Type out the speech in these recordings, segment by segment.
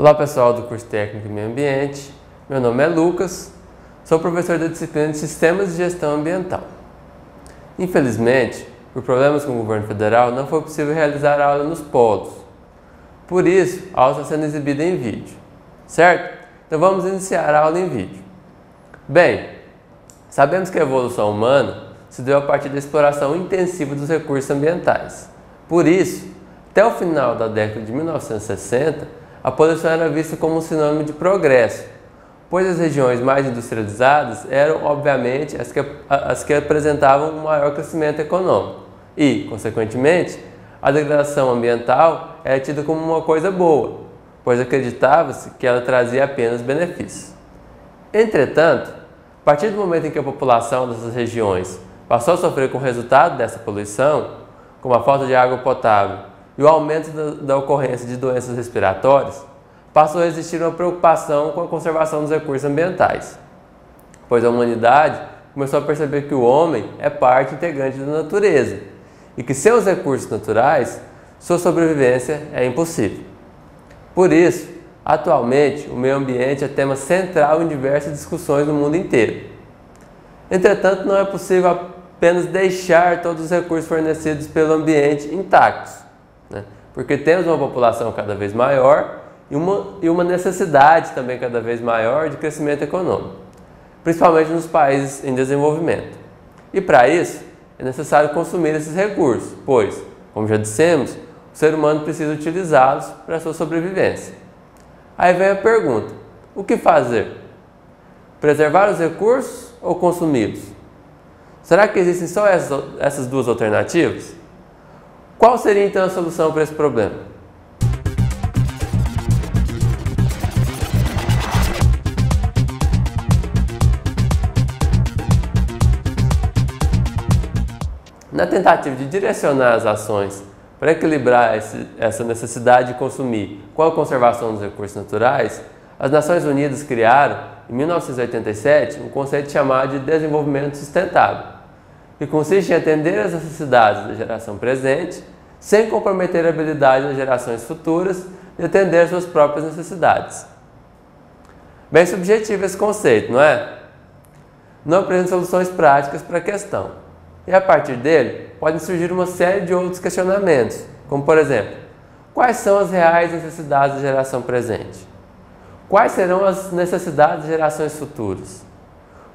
Olá pessoal do curso técnico em meio ambiente, meu nome é Lucas, sou professor da disciplina de Sistemas de Gestão Ambiental. Infelizmente, por problemas com o governo federal, não foi possível realizar a aula nos polos. Por isso, a aula está sendo exibida em vídeo, certo? Então vamos iniciar a aula em vídeo. Bem, sabemos que a evolução humana se deu a partir da exploração intensiva dos recursos ambientais. Por isso, até o final da década de 1960, a poluição era vista como um sinônimo de progresso, pois as regiões mais industrializadas eram, obviamente, as que apresentavam um maior crescimento econômico e, consequentemente, a degradação ambiental era tida como uma coisa boa, pois acreditava-se que ela trazia apenas benefícios. Entretanto, a partir do momento em que a população dessas regiões passou a sofrer com o resultado dessa poluição, como a falta de água potável e o aumento da ocorrência de doenças respiratórias, passou a existir uma preocupação com a conservação dos recursos ambientais, pois a humanidade começou a perceber que o homem é parte integrante da natureza e que sem os recursos naturais, sua sobrevivência é impossível. Por isso, atualmente, o meio ambiente é tema central em diversas discussões no mundo inteiro. Entretanto, não é possível apenas deixar todos os recursos fornecidos pelo ambiente intactos, porque temos uma população cada vez maior e uma necessidade também cada vez maior de crescimento econômico, principalmente nos países em desenvolvimento. E para isso, é necessário consumir esses recursos, pois, como já dissemos, o ser humano precisa utilizá-los para a sua sobrevivência. Aí vem a pergunta: o que fazer? Preservar os recursos ou consumi-los? Será que existem só essas duas alternativas? Qual seria então a solução para esse problema? Na tentativa de direcionar as ações para equilibrar essa necessidade de consumir com a conservação dos recursos naturais, as Nações Unidas criaram, em 1987, um conceito chamado de desenvolvimento sustentável, que consiste em atender às necessidades da geração presente, sem comprometer a habilidade das gerações futuras de atender às suas próprias necessidades. Bem subjetivo esse conceito, não é? Não apresenta soluções práticas para a questão. E a partir dele, podem surgir uma série de outros questionamentos, como por exemplo, quais são as reais necessidades da geração presente? Quais serão as necessidades das gerações futuras?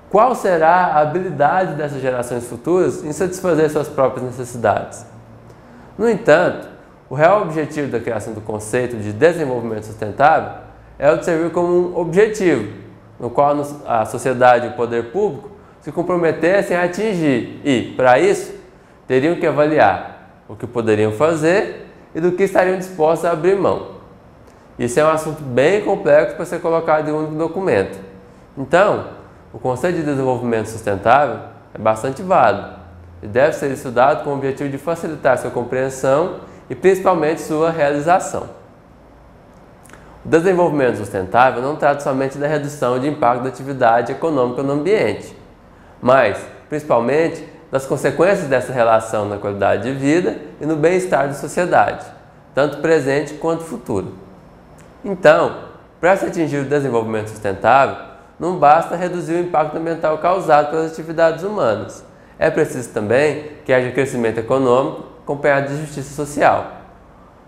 Qual será a habilidade dessas gerações futuras em satisfazer suas próprias necessidades? No entanto, o real objetivo da criação do conceito de desenvolvimento sustentável é o de servir como um objetivo, no qual a sociedade e o poder público se comprometessem a atingir e, para isso, teriam que avaliar o que poderiam fazer e do que estariam dispostos a abrir mão. Isso é um assunto bem complexo para ser colocado em um único documento. Então, o conceito de desenvolvimento sustentável é bastante válido e deve ser estudado com o objetivo de facilitar sua compreensão e principalmente sua realização. O desenvolvimento sustentável não trata somente da redução de impacto da atividade econômica no ambiente, mas, principalmente, das consequências dessa relação na qualidade de vida e no bem-estar da sociedade, tanto presente quanto futuro. Então, para se atingir o desenvolvimento sustentável, não basta reduzir o impacto ambiental causado pelas atividades humanas. É preciso também que haja crescimento econômico acompanhado de justiça social.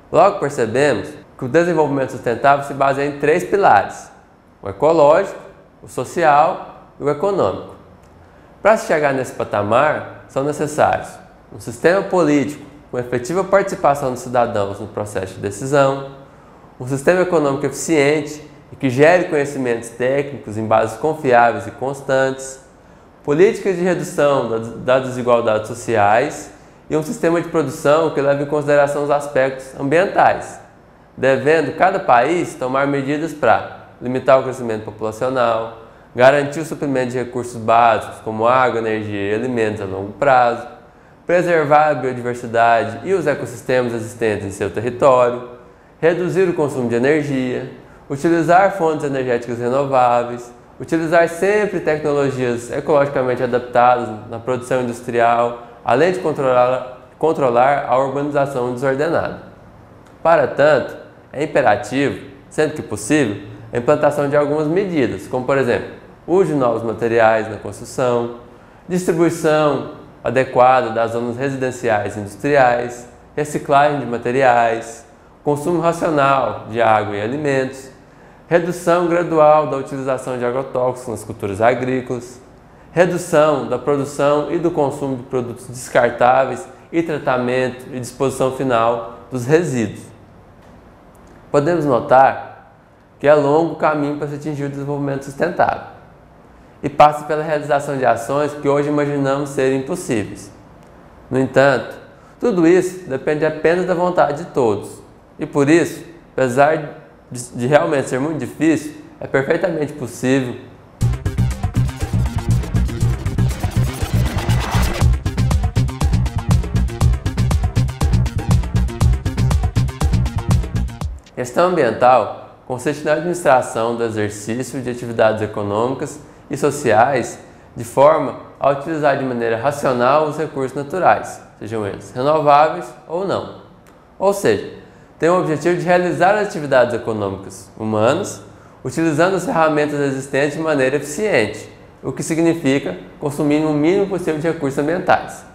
Logo percebemos que o desenvolvimento sustentável se baseia em três pilares: o ecológico, o social e o econômico. Para se chegar nesse patamar, são necessários um sistema político com efetiva participação dos cidadãos no processo de decisão, um sistema econômico eficiente e que gere conhecimentos técnicos em bases confiáveis e constantes, políticas de redução das desigualdades sociais e um sistema de produção que leve em consideração os aspectos ambientais, devendo cada país tomar medidas para limitar o crescimento populacional, garantir o suprimento de recursos básicos como água, energia e alimentos a longo prazo, preservar a biodiversidade e os ecossistemas existentes em seu território, reduzir o consumo de energia, utilizar fontes energéticas renováveis, utilizar sempre tecnologias ecologicamente adaptadas na produção industrial, além de controlar a urbanização desordenada. Para tanto, é imperativo sendo que possível, a implantação de algumas medidas, como por exemplo, uso de novos materiais na construção, distribuição adequada das zonas residenciais e industriais, reciclagem de materiais, consumo racional de água e alimentos, redução gradual da utilização de agrotóxicos nas culturas agrícolas, redução da produção e do consumo de produtos descartáveis e tratamento e disposição final dos resíduos. Podemos notar que é longo o caminho para se atingir o desenvolvimento sustentável e passa pela realização de ações que hoje imaginamos serem impossíveis. No entanto, tudo isso depende apenas da vontade de todos e por isso, apesar de realmente ser muito difícil, é perfeitamente possível. Gestão ambiental consiste na administração do exercício de atividades econômicas e sociais de forma a utilizar de maneira racional os recursos naturais, sejam eles renováveis ou não. Ou seja, tem o objetivo de realizar as atividades econômicas humanas utilizando as ferramentas existentes de maneira eficiente, o que significa consumindo o mínimo possível de recursos ambientais.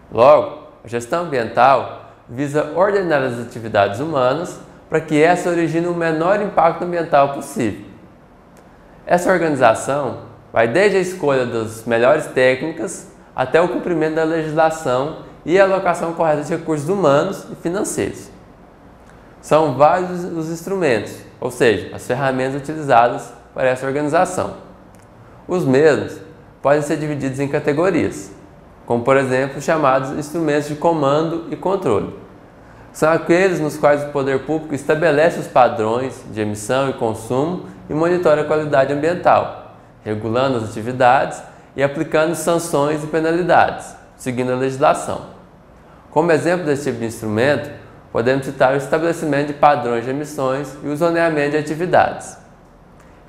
Logo, a gestão ambiental visa ordenar as atividades humanas para que essa origine o menor impacto ambiental possível. Essa organização vai desde a escolha das melhores técnicas até o cumprimento da legislação e a alocação correta de recursos humanos e financeiros. São vários os instrumentos, ou seja, as ferramentas utilizadas para essa organização. Os mesmos podem ser divididos em categorias, como por exemplo os chamados instrumentos de comando e controle. São aqueles nos quais o poder público estabelece os padrões de emissão e consumo e monitora a qualidade ambiental, regulando as atividades e aplicando sanções e penalidades, seguindo a legislação. Como exemplo desse tipo de instrumento, podemos citar o estabelecimento de padrões de emissões e o zoneamento de atividades.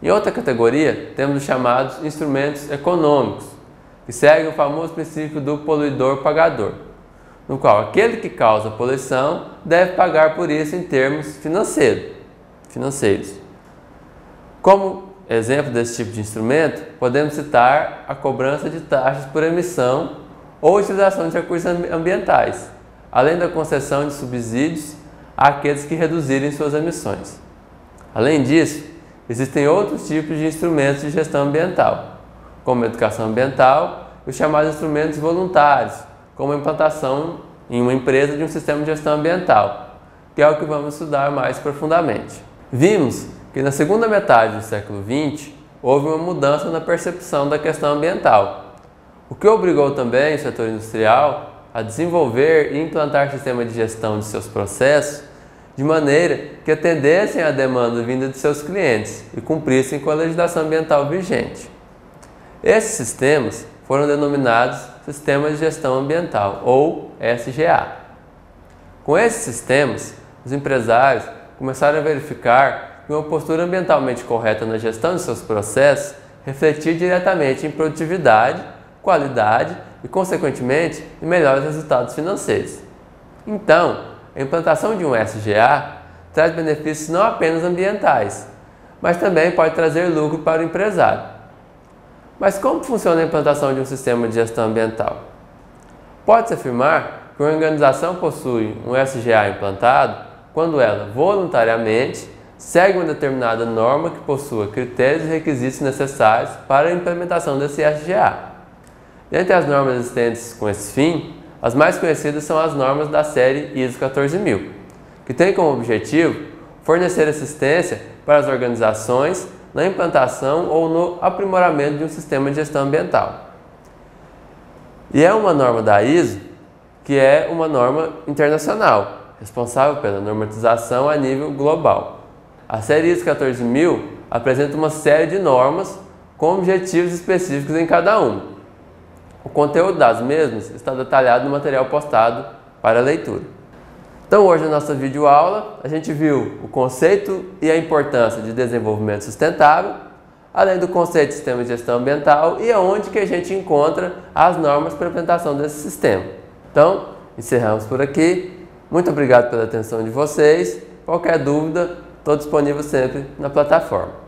Em outra categoria, temos os chamados instrumentos econômicos, que seguem o famoso princípio do poluidor-pagador, no qual aquele que causa poluição deve pagar por isso em termos financeiros. Como exemplo desse tipo de instrumento, podemos citar a cobrança de taxas por emissão ou utilização de recursos ambientais, além da concessão de subsídios àqueles que reduzirem suas emissões. Além disso, existem outros tipos de instrumentos de gestão ambiental, como a educação ambiental e os chamados instrumentos voluntários, como a implantação em uma empresa de um sistema de gestão ambiental, que é o que vamos estudar mais profundamente. Vimos que na segunda metade do século XX houve uma mudança na percepção da questão ambiental, o que obrigou também o setor industrial a desenvolver e implantar sistemas de gestão de seus processos de maneira que atendessem à demanda vinda de seus clientes e cumprissem com a legislação ambiental vigente. Esses sistemas foram denominados Sistemas de Gestão Ambiental, ou SGA. Com esses sistemas, os empresários começaram a verificar que uma postura ambientalmente correta na gestão de seus processos refletia diretamente em produtividade, qualidade e, consequentemente, em melhores resultados financeiros. Então, a implantação de um SGA traz benefícios não apenas ambientais, mas também pode trazer lucro para o empresário. Mas como funciona a implantação de um sistema de gestão ambiental? Pode-se afirmar que uma organização possui um SGA implantado quando ela, voluntariamente, segue uma determinada norma que possua critérios e requisitos necessários para a implementação desse SGA. Dentre as normas existentes com esse fim, as mais conhecidas são as normas da série ISO 14000, que têm como objetivo fornecer assistência para as organizações na implantação ou no aprimoramento de um sistema de gestão ambiental. E é uma norma da ISO que é uma norma internacional, responsável pela normatização a nível global. A série ISO 14000 apresenta uma série de normas com objetivos específicos em cada uma. O conteúdo das mesmas está detalhado no material postado para leitura. Então hoje na nossa videoaula a gente viu o conceito e a importância de desenvolvimento sustentável, além do conceito de sistema de gestão ambiental e aonde que a gente encontra as normas para a implementação desse sistema. Então, encerramos por aqui. Muito obrigado pela atenção de vocês. Qualquer dúvida, estou disponível sempre na plataforma.